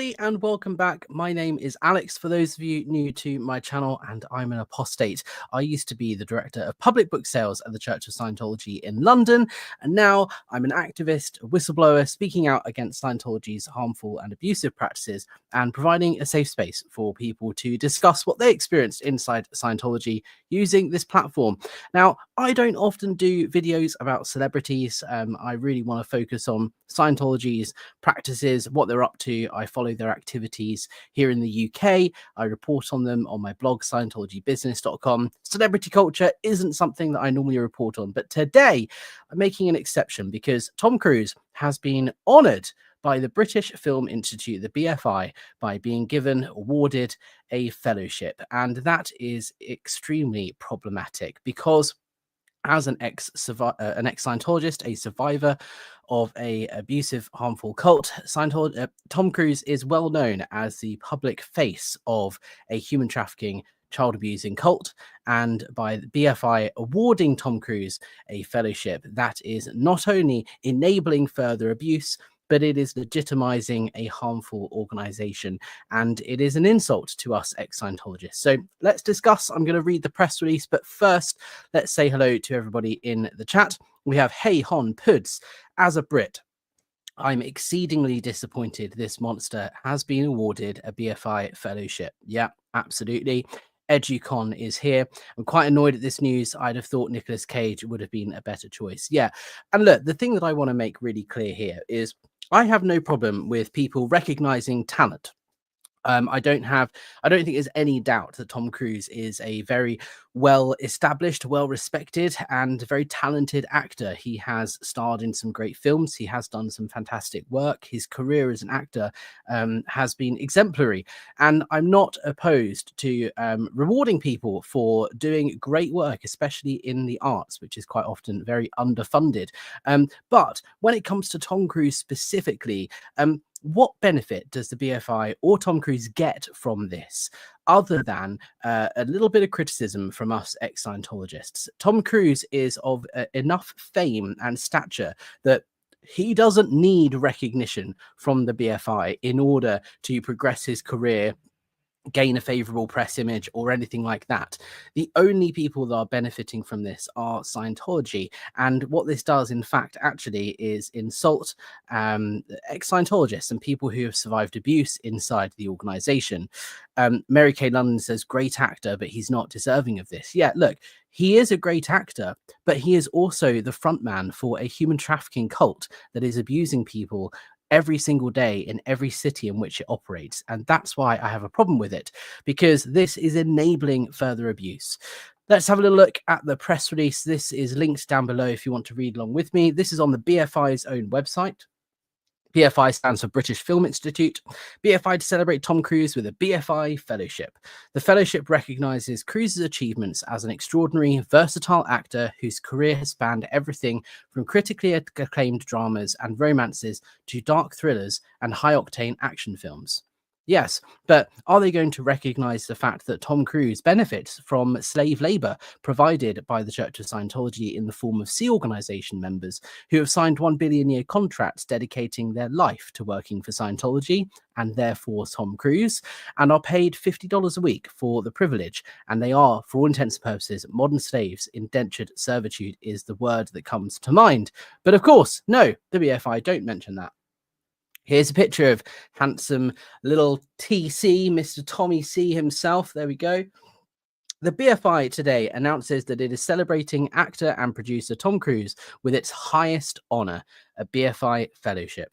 everybody, and welcome back. My name is Alex, for those of you new to my channel, and I'm an apostate. I used to be the director of public book sales at the Church of Scientology in London, and now I'm an activist, a whistleblower, speaking out against Scientology's harmful and abusive practices and providing a safe space for people to discuss what they experienced inside Scientology using this platform. Now, I don't often do videos about celebrities. I really want to focus on Scientology's practices, what they're up to. I follow their activities here in the UK. I report on them on my blog, Scientologybusiness.com. Celebrity culture isn't something that I normally report on, but today I'm making an exception because Tom Cruise has been honoured by the British Film Institute, the BFI, by being awarded a fellowship. And that is extremely problematic because as an ex-Scientologist, a survivor of a abusive, harmful cult, Tom Cruise is well known as the public face of a human trafficking, child abusing cult. And by the BFI awarding Tom Cruise a fellowship, that is not only enabling further abuse, but it is legitimizing a harmful organization, and it is an insult to us ex-Scientologists. So let's discuss. I'm going to read the press release, but first, let's say hello to everybody in the chat. We have Hey Hon Puds. As a Brit, I'm exceedingly disappointed this monster has been awarded a BFI fellowship. Yeah, absolutely. Educon is here. I'm quite annoyed at this news. I'd have thought Nicolas Cage would have been a better choice. Yeah, and look, the thing that I want to make really clear here is I have no problem with people recognizing talent. I don't think there's any doubt that Tom Cruise is a very well-established, well-respected, and very talented actor. He has starred in some great films. He has done some fantastic work. His career as an actor has been exemplary. And I'm not opposed to rewarding people for doing great work, especially in the arts, which is quite often very underfunded. But when it comes to Tom Cruise specifically, what benefit does the BFI or Tom Cruise get from this other than a little bit of criticism from us ex-Scientologists? Tom Cruise is of enough fame and stature that he doesn't need recognition from the BFI in order to progress his career, gain a favorable press image, or anything like that. The only people that are benefiting from this are Scientology, and what this does in fact actually is insult ex-Scientologists and people who have survived abuse inside the organization. Mary Kay London says, great actor, but he's not deserving of this. Yeah, look, he is a great actor, but he is also the front man for a human trafficking cult that is abusing people every single day in every city in which it operates. And that's why I have a problem with it, because this is enabling further abuse. Let's have a little look at the press release. This is linked down below if you want to read along with me. This is on the BFI's own website. BFI stands for British Film Institute. BFI to celebrate Tom Cruise with a BFI Fellowship. The fellowship recognises Cruise's achievements as an extraordinary, versatile actor whose career has spanned everything from critically acclaimed dramas and romances to dark thrillers and high-octane action films. Yes, but are they going to recognise the fact that Tom Cruise benefits from slave labour provided by the Church of Scientology in the form of Sea Organisation members who have signed $1 billion-year contracts dedicating their life to working for Scientology and therefore Tom Cruise, and are paid $50 a week for the privilege, and they are, for all intents and purposes, modern slaves? Indentured servitude is the word that comes to mind. But of course, no, the BFI don't mention that. Here's a picture of handsome little TC, Mr. Tommy C himself. There we go. The BFI today announces that it is celebrating actor and producer Tom Cruise with its highest honour, a BFI Fellowship.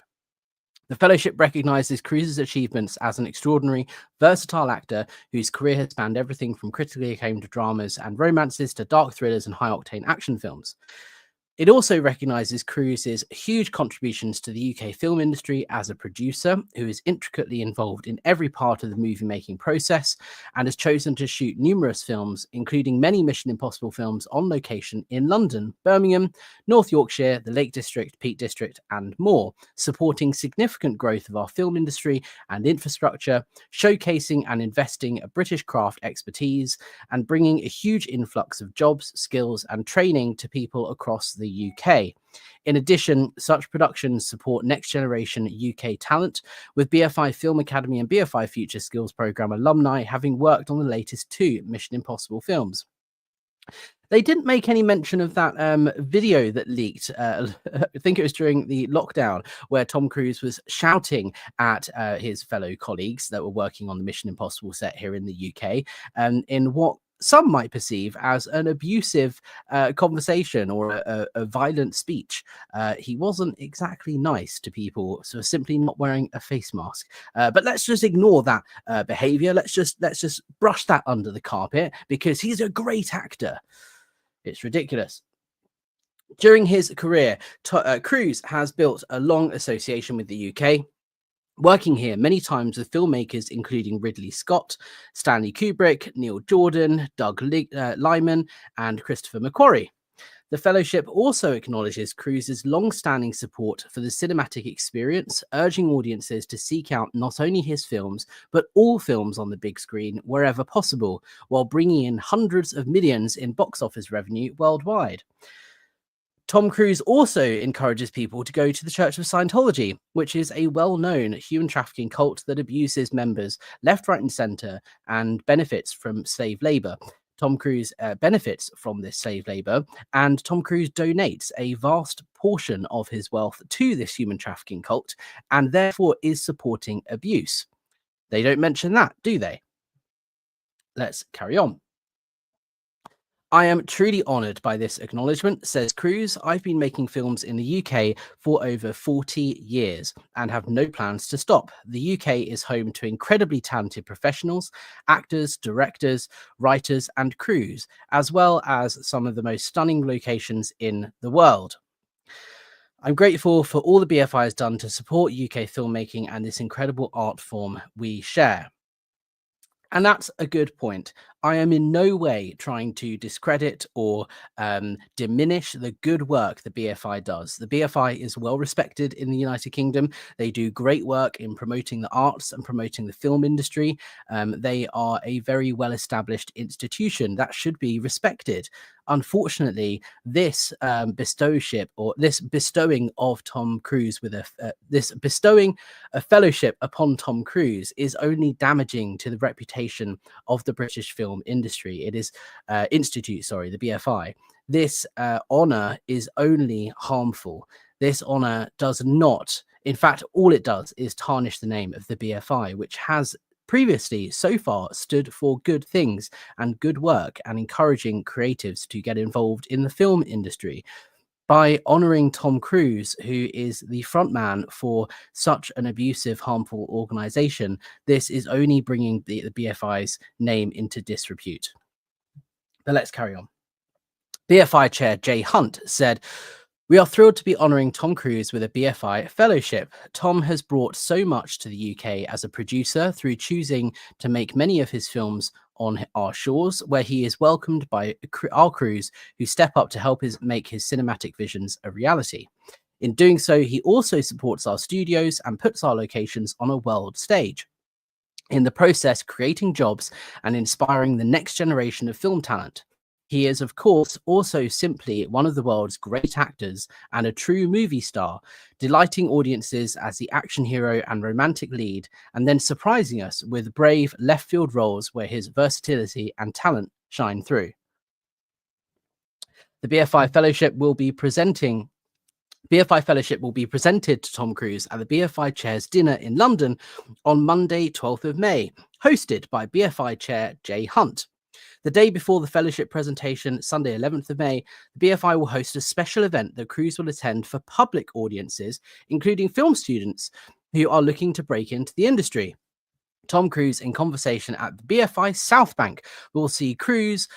The fellowship recognises Cruise's achievements as an extraordinary, versatile actor whose career has spanned everything from critically acclaimed dramas and romances to dark thrillers and high-octane action films. It also recognises Cruise's huge contributions to the UK film industry as a producer who is intricately involved in every part of the movie-making process and has chosen to shoot numerous films, including many Mission Impossible films on location in London, Birmingham, North Yorkshire, the Lake District, Peak District, and more, supporting significant growth of our film industry and infrastructure, showcasing and investing a British craft expertise, and bringing a huge influx of jobs, skills, and training to people across the the UK. In addition, such productions support next generation UK talent, with BFI Film Academy and BFI Future Skills Programme alumni having worked on the latest 2 Mission Impossible films. They didn't make any mention of that video that leaked. I think it was during the lockdown, where Tom Cruise was shouting at his fellow colleagues that were working on the Mission Impossible set here in the UK, in what some might perceive as an abusive conversation or a violent speech. He wasn't exactly nice to people, so simply not wearing a face mask. But let's just ignore that behavior. Let's just brush that under the carpet, because he's a great actor. It's ridiculous. During his career, Cruise has built a long association with the UK, working here many times with filmmakers including Ridley Scott, Stanley Kubrick, Neil Jordan, Doug Liman, and Christopher McQuarrie. The Fellowship also acknowledges Cruise's long-standing support for the cinematic experience, urging audiences to seek out not only his films, but all films on the big screen wherever possible, while bringing in hundreds of millions in box office revenue worldwide. Tom Cruise also encourages people to go to the Church of Scientology, which is a well-known human trafficking cult that abuses members left, right, and center and benefits from slave labor. Tom Cruise benefits from this slave labor, and Tom Cruise donates a vast portion of his wealth to this human trafficking cult, and therefore is supporting abuse. They don't mention that, do they? Let's carry on. I am truly honoured by this acknowledgement, says Cruise. I've been making films in the UK for over 40 years and have no plans to stop. The UK is home to incredibly talented professionals, actors, directors, writers, and crews, as well as some of the most stunning locations in the world. I'm grateful for all the BFI has done to support UK filmmaking and this incredible art form we share. And that's a good point. I am in no way trying to discredit or diminish the good work the BFI does. The BFI is well respected in the United Kingdom. They do great work in promoting the arts and promoting the film industry. They are a very well established institution that should be respected. Unfortunately, this bestowing of Tom Cruise with this bestowing a fellowship upon Tom Cruise is only damaging to the reputation of the British film industry. It is the BFI. This honor is only harmful. This honor does not, in fact, all it does is tarnish the name of the BFI, which has previously so far stood for good things and good work and encouraging creatives to get involved in the film industry. By honoring Tom Cruise, who is the front man for such an abusive, harmful organization, this is only bringing the BFI's name into disrepute. But let's carry on. BFI Chair Jay Hunt said, "We are thrilled to be honouring Tom Cruise with a BFI Fellowship. Tom has brought so much to the UK as a producer through choosing to make many of his films on our shores, where he is welcomed by our crews who step up to help make his cinematic visions a reality. In doing so, he also supports our studios and puts our locations on a world stage, in the process creating jobs and inspiring the next generation of film talent. He is, of course, also simply one of the world's great actors and a true movie star, delighting audiences as the action hero and romantic lead, and then surprising us with brave left field roles where his versatility and talent shine through." The BFI Fellowship will be presented to Tom Cruise at the BFI Chair's dinner in London on Monday, 12th of May, hosted by BFI Chair Jay Hunt. The day before the fellowship presentation, Sunday 11th of May, the BFI will host a special event that Cruise will attend for public audiences, including film students who are looking to break into the industry. Tom Cruise, in conversation at the BFI South Bank, will see Cruise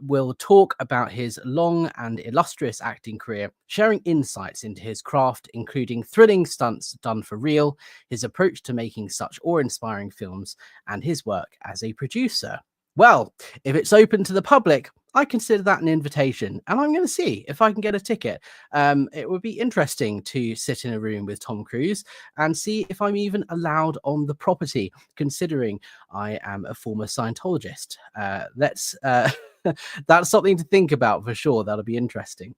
will talk about his long and illustrious acting career, sharing insights into his craft, including thrilling stunts done for real, his approach to making such awe-inspiring films, and his work as a producer. Well, if it's open to the public, I consider that an invitation, and I'm going to see if I can get a ticket. It would be interesting to sit in a room with Tom Cruise and see if I'm even allowed on the property, considering I am a former Scientologist. That's something to think about for sure. That'll be interesting.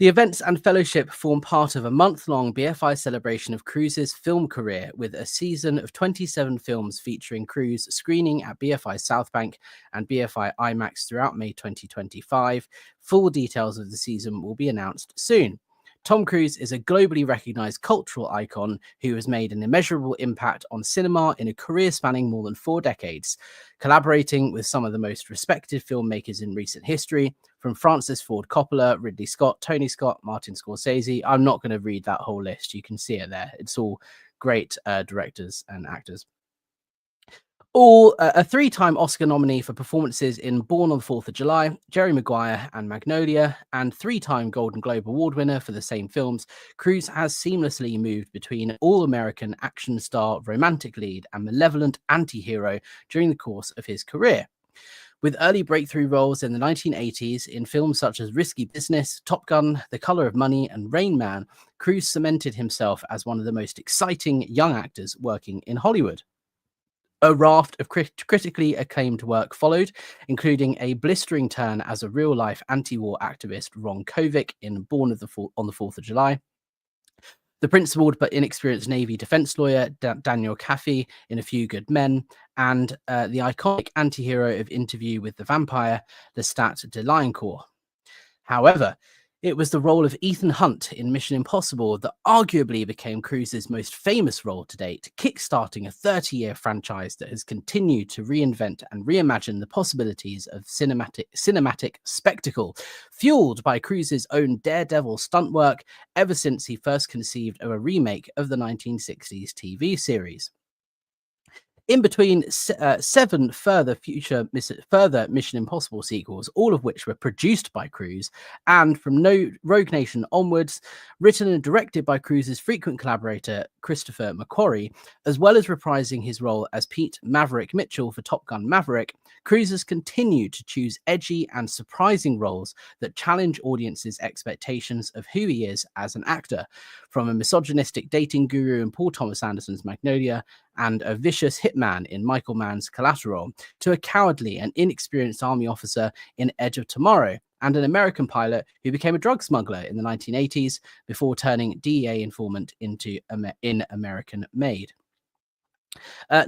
The events and fellowship form part of a month-long BFI celebration of Cruise's film career, with a season of 27 films featuring Cruise screening at BFI South Bank and BFI IMAX throughout May 2025. Full details of the season will be announced soon. Tom Cruise is a globally recognized cultural icon who has made an immeasurable impact on cinema in a career spanning more than 4 decades, collaborating with some of the most respected filmmakers in recent history, from Francis Ford Coppola, Ridley Scott, Tony Scott, Martin Scorsese. I'm not going to read that whole list. You can see it there. It's all great directors and actors. All a 3-time Oscar nominee for performances in Born on the 4th of July, Jerry Maguire and Magnolia, and 3-time Golden Globe Award winner for the same films, Cruise has seamlessly moved between all-American action star, romantic lead, and malevolent anti-hero during the course of his career. With early breakthrough roles in the 1980s in films such as Risky Business, Top Gun, The Color of Money, and Rain Man, Cruise cemented himself as one of the most exciting young actors working in Hollywood. A raft of critically acclaimed work followed, including a blistering turn as a real-life anti-war activist, Ron Kovic, in Born on the 4th of July, the principled but inexperienced Navy defense lawyer, Daniel Kaffee, in A Few Good Men, and the iconic anti-hero of Interview with the Vampire, Lestat de Lioncourt. However, it was the role of Ethan Hunt in Mission Impossible that arguably became Cruise's most famous role to date, kickstarting a 30-year franchise that has continued to reinvent and reimagine the possibilities of cinematic spectacle, fueled by Cruise's own daredevil stunt work ever since he first conceived of a remake of the 1960s TV series. In between 7 further Mission Impossible sequels, all of which were produced by Cruise, and from Rogue Nation onwards, written and directed by Cruise's frequent collaborator Christopher McQuarrie, as well as reprising his role as Pete Maverick Mitchell for Top Gun Maverick, Cruise has continued to choose edgy and surprising roles that challenge audiences' expectations of who he is as an actor, from a misogynistic dating guru in Paul Thomas Anderson's Magnolia, and a vicious hitman in Michael Mann's Collateral, to a cowardly and inexperienced army officer in Edge of Tomorrow, and an American pilot who became a drug smuggler in the 1980s before turning DEA informant in American Made.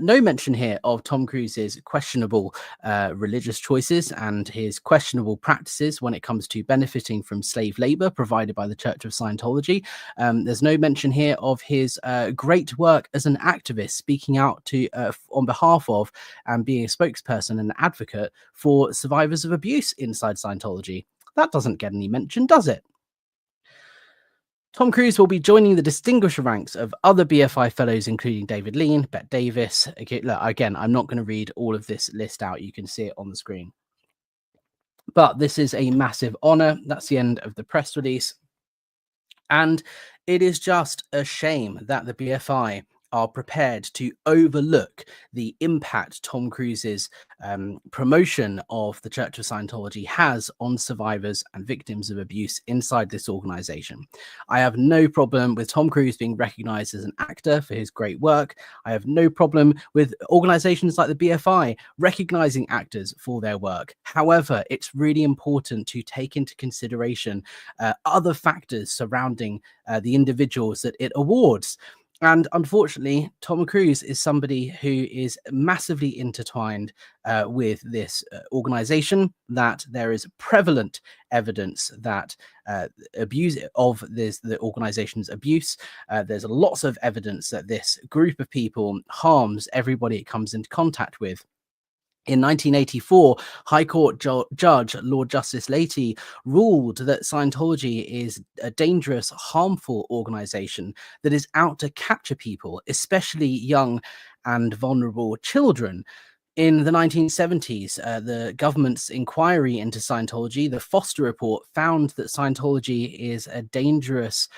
No mention here of Tom Cruise's questionable religious choices and his questionable practices when it comes to benefiting from slave labor provided by the Church of Scientology. There's no mention here of his great work as an activist, speaking out to on behalf of and being a spokesperson and advocate for survivors of abuse inside Scientology. That doesn't get any mention, does it? Tom Cruise will be joining the distinguished ranks of other BFI fellows, including David Lean, Bette Davis. Okay, look, again, I'm not going to read all of this list out. You can see it on the screen. But this is a massive honor. That's the end of the press release. And it is just a shame that the BFI are prepared to overlook the impact Tom Cruise's promotion of the Church of Scientology has on survivors and victims of abuse inside this organization. I have no problem with Tom Cruise being recognized as an actor for his great work. I have no problem with organizations like the BFI recognizing actors for their work. However, it's really important to take into consideration other factors surrounding the individuals that it awards. And unfortunately, Tom Cruise is somebody who is massively intertwined with this organization, that there is prevalent evidence that abuse of the organization's abuse. There's lots of evidence that this group of people harms everybody it comes into contact with. In 1984, High Court Judge Lord Justice Leahy ruled that Scientology is a dangerous, harmful organization that is out to capture people, especially young and vulnerable children. In the 1970s, the government's inquiry into Scientology, the Foster Report, found that Scientology is a dangerous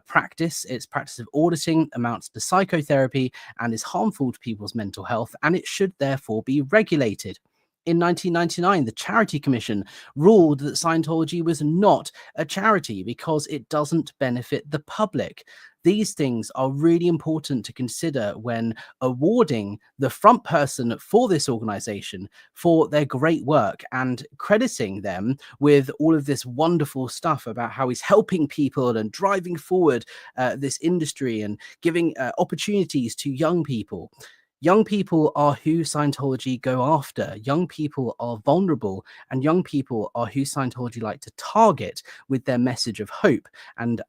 practice. Its practice of auditing amounts to psychotherapy and is harmful to people's mental health, and it should therefore be regulated. In 1999, the Charity Commission ruled that Scientology was not a charity because it doesn't benefit the public. These things are really important to consider when awarding the front person for this organization for their great work and crediting them with all of this wonderful stuff about how he's helping people and driving forward this industry and giving opportunities to young people. Young people are who Scientology go after. Young people are vulnerable, and young people are who Scientology like to target with their message of hope and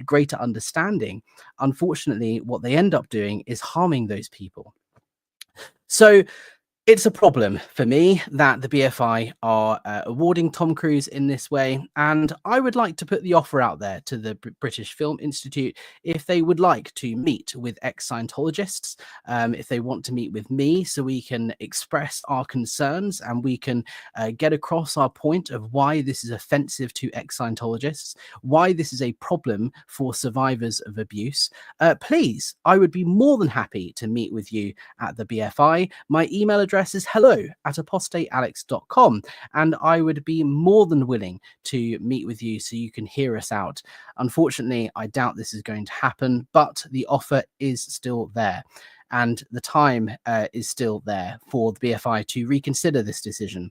greater understanding. Unfortunately, what they end up doing is harming those people. So it's a problem for me that the BFI are awarding Tom Cruise in this way, and I would like to put the offer out there to the British Film Institute if they would like to meet with ex-Scientologists, if they want to meet with me so we can express our concerns and we can get across our point of why this is offensive to ex-Scientologists, why this is a problem for survivors of abuse. Please, I would be more than happy to meet with you at the BFI. My email address is hello@apostatealex.com, and I would be more than willing to meet with you so you can hear us out. Unfortunately, I doubt this is going to happen, but the offer is still there. And the time is still there for the BFI to reconsider this decision.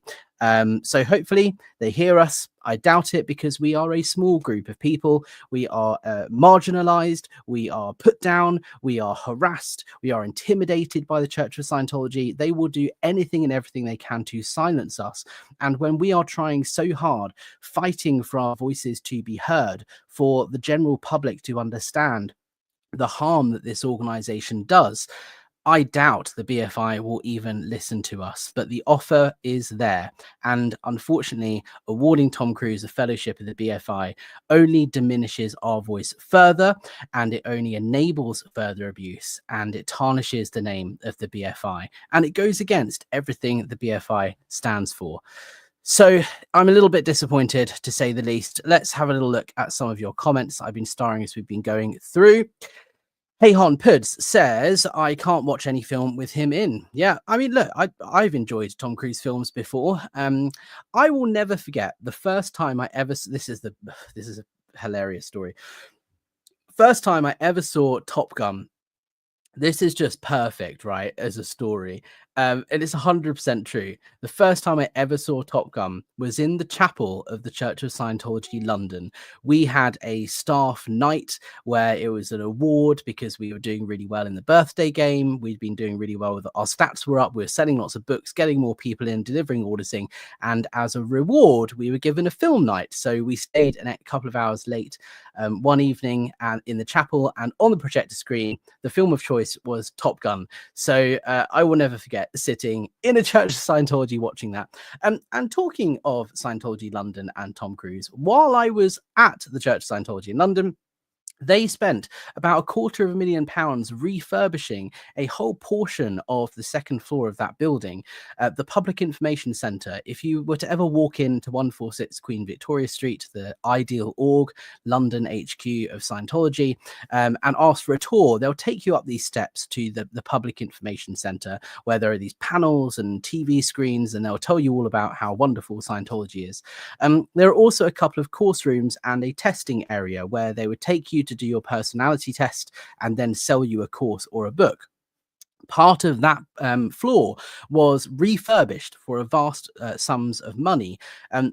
So hopefully they hear us. I doubt it, because we are a small group of people. We are marginalized. We are put down. We are harassed. We are intimidated by the Church of Scientology. They will do anything and everything they can to silence us. And when we are trying so hard, fighting for our voices to be heard, for the general public to understand the harm that this organization does, I doubt the BFI will even listen to us. But the offer is there, and unfortunately awarding Tom Cruise a fellowship of the BFI only diminishes our voice further, and it only enables further abuse, and it tarnishes the name of the BFI, and it goes against everything the BFI stands for. So I'm a little bit disappointed, to say the least. Let's have a little look at some of your comments I've been starring as we've been going through. Hey Hon Puds says, I can't watch any film with him in. Yeah, I mean, look, I've enjoyed Tom Cruise films before. I will never forget the first time I ever, this is a hilarious story. First time I ever saw Top Gun. This is just perfect, right, as a story. And it's 100% true. The first time I ever saw Top Gun was in the chapel of the Church of Scientology, London. We had a staff night where it was an award because we were doing really well in the birthday game. We'd been doing really well with our stats were up. We were selling lots of books, getting more people in, delivering auditing. And as a reward, we were given a film night. So we stayed a couple of hours late one evening and in the chapel, and on the projector screen, the film of choice was Top Gun. So I will never forget sitting in a Church of Scientology watching that. And talking of Scientology London and Tom Cruise, while I was at the Church of Scientology in London, they spent about £250,000 refurbishing a whole portion of the second floor of that building, the Public Information Centre. If you were to ever walk into 146 Queen Victoria Street, the Ideal Org, London HQ of Scientology, and ask for a tour, they'll take you up these steps to the Public Information Centre, where there are these panels and TV screens, and they'll tell you all about how wonderful Scientology is. There are also a couple of course rooms and a testing area where they would take you to do your personality test and then sell you a course or a book. Part of that floor was refurbished for a vast sums of money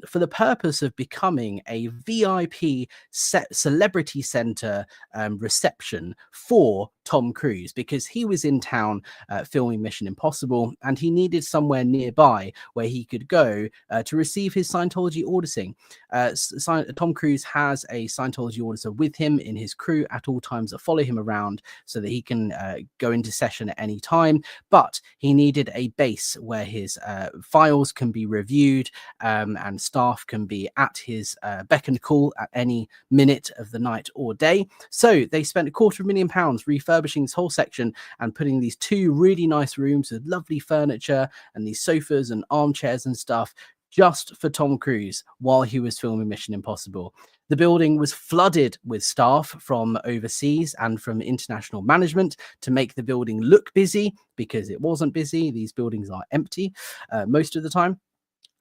for the purpose of becoming a VIP celebrity center reception for Tom Cruise, because he was in town filming Mission Impossible, and he needed somewhere nearby where he could go to receive his Scientology auditing. Tom Cruise has a Scientology auditor with him in his crew at all times that follow him around so that he can go into session at any time, but he needed a base where his files can be reviewed and staff can be at his beck and call at any minute of the night or day. So they spent £250,000 refurbishing this whole section and putting these two really nice rooms with lovely furniture and these sofas and armchairs and stuff just for Tom Cruise while he was filming Mission Impossible. The building was flooded with staff from overseas and from international management to make the building look busy, because it wasn't busy. These buildings are empty most of the time.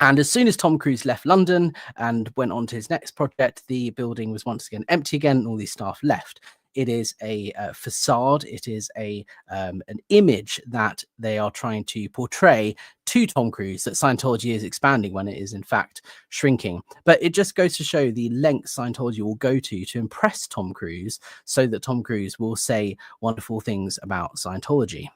And as soon as Tom Cruise left London and went on to his next project, the building was once again empty again, and all these staff left. it is a facade. It is an image that they are trying to portray to Tom Cruise that Scientology is expanding when it is in fact shrinking. But it just goes to show the lengths Scientology will go to impress Tom Cruise, so that Tom Cruise will say wonderful things about Scientology.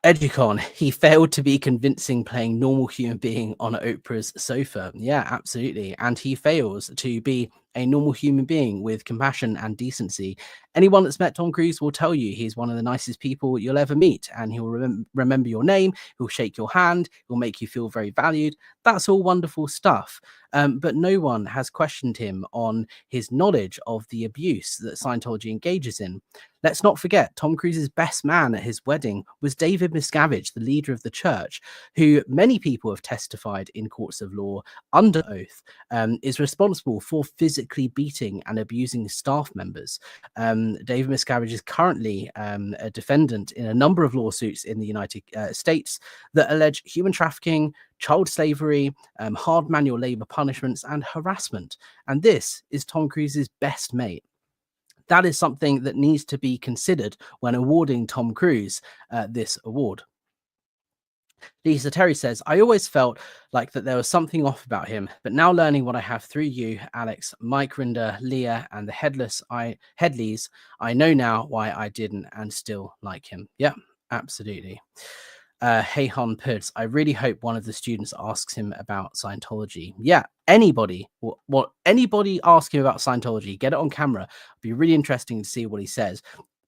Educon, he failed to be convincing playing normal human being on Oprah's sofa. Yeah, absolutely. And he fails to be a normal human being with compassion and decency. Anyone that's met Tom Cruise will tell you he's one of the nicest people you'll ever meet, and he'll remember your name, he'll shake your hand, he'll make you feel very valued. That's all wonderful stuff. But no one has questioned him on his knowledge of the abuse that Scientology engages in. Let's not forget, Tom Cruise's best man at his wedding was David Miscavige, the leader of the church, who many people have testified in courts of law under oath is responsible for physically beating and abusing staff members. David Miscavige is currently a defendant in a number of lawsuits in the United States that allege human trafficking, child slavery, hard manual labor punishments, and harassment. And this is Tom Cruise's best mate. That is something that needs to be considered when awarding Tom Cruise this award. Lisa Terry says, I always felt like that there was something off about him, but now learning what I have through you, Alex, Mike Rinder, Leah, and the Headleys, I know now why I didn't and still like him. Yeah, absolutely. Hey Han Puds, I really hope one of the students asks him about Scientology. Yeah, anybody, what anybody ask him about Scientology, get it on camera. It'd be really interesting to see what he says.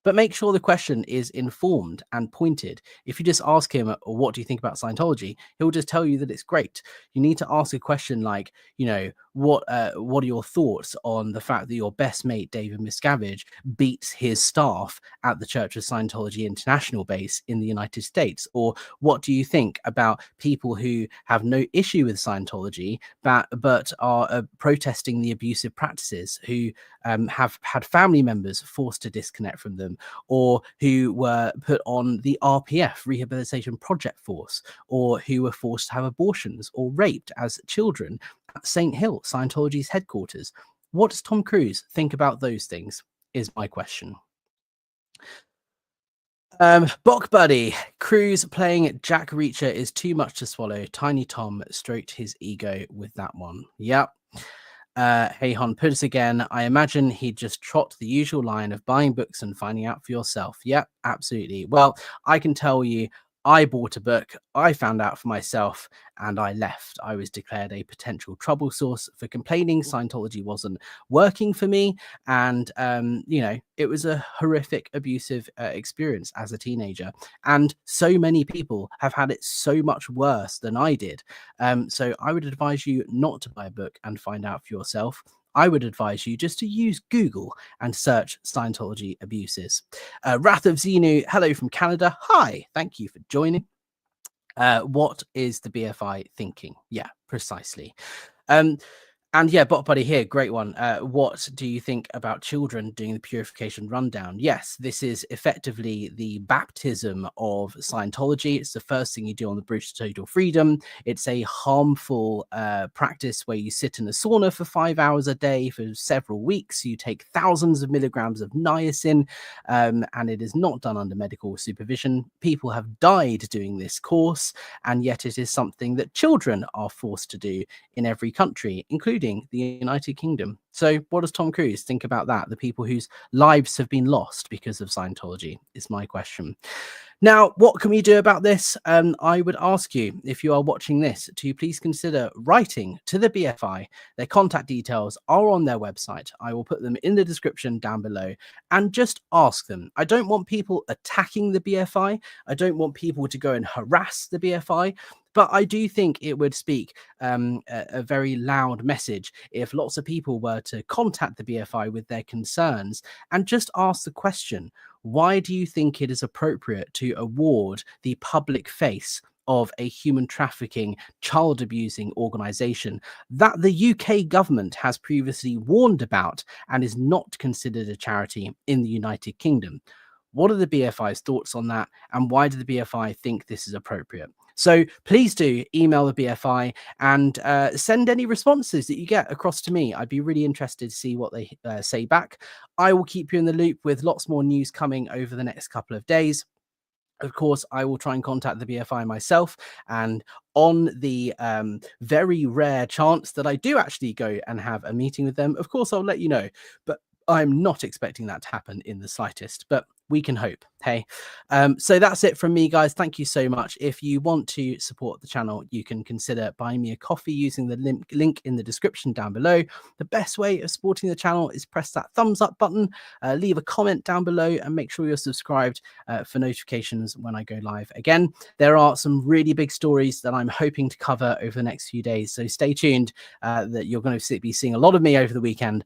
But make sure the question is informed and pointed. If you just ask him, what do you think about Scientology? He'll just tell you that it's great. You need to ask a question like, you know, what are your thoughts on the fact that your best mate, David Miscavige, beats his staff at the Church of Scientology International base in the United States? Or what do you think about people who have no issue with Scientology, but are protesting the abusive practices, who have had family members forced to disconnect from them, or who were put on the RPF, Rehabilitation Project Force, or who were forced to have abortions or raped as children at St. Hill, Scientology's headquarters? What does Tom Cruise think about those things, is my question. Bok Buddy, Cruise playing Jack Reacher is too much to swallow. Tiny Tom stroked his ego with that one. Yep. Hey Hon, put us again. I imagine he'd just trot the usual line of buying books and finding out for yourself. Yep, absolutely. Well, I can tell you, I bought a book, I found out for myself, and I left. I was declared a potential trouble source for complaining Scientology wasn't working for me. And, you know, it was a horrific, abusive experience as a teenager. And so many people have had it so much worse than I did. So I would advise you not to buy a book and find out for yourself. I would advise you just to use Google and search Scientology abuses. Wrath of Xenu, hello from Canada. Hi, thank you for joining. What is the BFI thinking? Yeah, precisely. And yeah, Bot Buddy here, great one. What do you think about children doing the purification rundown? Yes, this is effectively the baptism of Scientology. It's the first thing you do on the Bridge to Total Freedom. It's a harmful practice where you sit in a sauna for 5 hours a day for several weeks. You take thousands of milligrams of niacin, and it is not done under medical supervision. People have died doing this course, and yet it is something that children are forced to do in every country, including the United Kingdom. So what does Tom Cruise think about that? The people whose lives have been lost because of Scientology is my question. Now, what can we do about this? I would ask you, if you are watching this, to please consider writing to the BFI. Their contact details are on their website. I will put them in the description down below, and just ask them. I don't want people attacking the BFI. I don't want people to go and harass the BFI. But I do think it would speak a very loud message if lots of people were to contact the BFI with their concerns and just ask the question, why do you think it is appropriate to award the public face of a human trafficking, child abusing organization that the UK government has previously warned about and is not considered a charity in the United Kingdom? What are the BFI's thoughts on that, and why do the BFI think this is appropriate? So please do email the BFI and send any responses that you get across to me. I'd be really interested to see what they say back. I will keep you in the loop with lots more news coming over the next couple of days. Of course, I will try and contact the BFI myself, and on the very rare chance that I do actually go and have a meeting with them, of course, I'll let you know. But I'm not expecting that to happen in the slightest, but we can hope. Hey, so that's it from me, guys. Thank you so much. If you want to support the channel, you can consider buying me a coffee using the link in the description down below. The best way of supporting the channel is press that thumbs up button, leave a comment down below, and make sure you're subscribed for notifications when I go live again. There are some really big stories that I'm hoping to cover over the next few days, so stay tuned. That you're going to be seeing a lot of me over the weekend.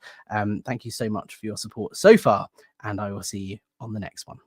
Thank you so much for your support so far, and I will see you on the next one.